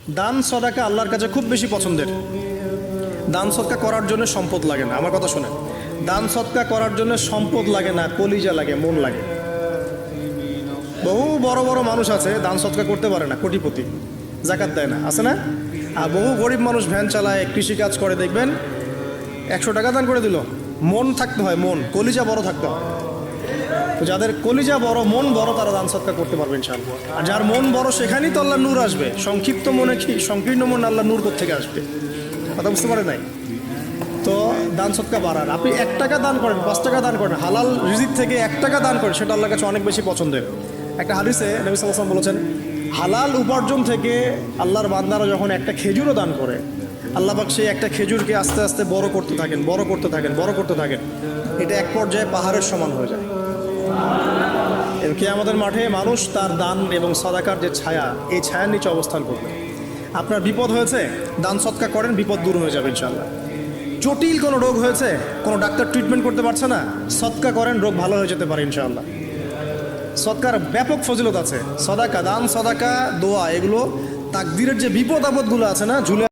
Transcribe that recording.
দান সদাকা আল্লাহর কাছে খুব বেশি পছন্দের। দান সদকা করার জন্য সম্পদ লাগে না, আমার কথা শোনেন। দান সদকা করার জন্য সম্পদ লাগে না, কলিজা লাগে, মন লাগে। বহু বড় বড় মানুষ আছে দান সদকা করতে পারে না, কোটিপতি, জাকাত দেয় না, আছে না? আর বহু গরিব মানুষ ভ্যান চালায়, কৃষিকাজ করে, দেখবেন 100 টাকা দান করে দিল। মন থাকতে হয়, মন, কলিজা বড় থাকতে হয়। তো যাদের কলিজা বড়, মন বড়, তারা দান সদকা করতে পারবে ইনশাআল্লাহ। আর যার মন বড় সেখানেই তো আল্লাহ নূর আসবে। সংক্ষিপ্ত মনে কি, সংকীর্ণ মন আল্লাহ নূর কোত্থেকে আসবে? কথা বুঝতে পারে নাই? তো দান সদকা বাড়ান। আপনি 1 টাকা দান করেন, 5 টাকা দান করেন, হালাল রিজিক থেকে 1 টাকা দান করেন, সেটা আল্লাহর কাছে অনেক বেশি পছন্দের। একটা হাদিসে নবী সাল্লাল্লাহু আলাইহি ওয়াসাল্লাম বলেছেন, হালাল উপার্জন থেকে আল্লাহর বান্দারা যখন একটা খেজুরও দান করে, আল্লাহ পাক সেই একটা খেজুরকে আস্তে আস্তে বড় করতে থাকেন, বড় করতে থাকেন, বড় করতে থাকেন। এটা এক পর্যায়ে পাহাড়ের সমান হয়ে যায়। এবং কিয়ামতের মাঠে মানুষ তার দান এবং সাদাকার যে ছায়া, এই ছায়ার নিচে অবস্থান করবে। আপনার বিপদ হয়েছে, দান সদকা করেন, বিপদ দূর হয়ে যাবে ইনশাআল্লাহ। জটিল কোনো রোগ হয়েছে, কোনো ডাক্তার ট্রিটমেন্ট করতে পারছে না, সদকা করেন, রোগ ভালো হয়ে যেতে পারে ইনশাআল্লাহ। সদকার ব্যাপক ফজিলত আছে। সদাকা, দান, সদাকা, দোয়া, এগুলো তাকদীরের যে বিপদ আপদগুলো আছে না, ঝুলে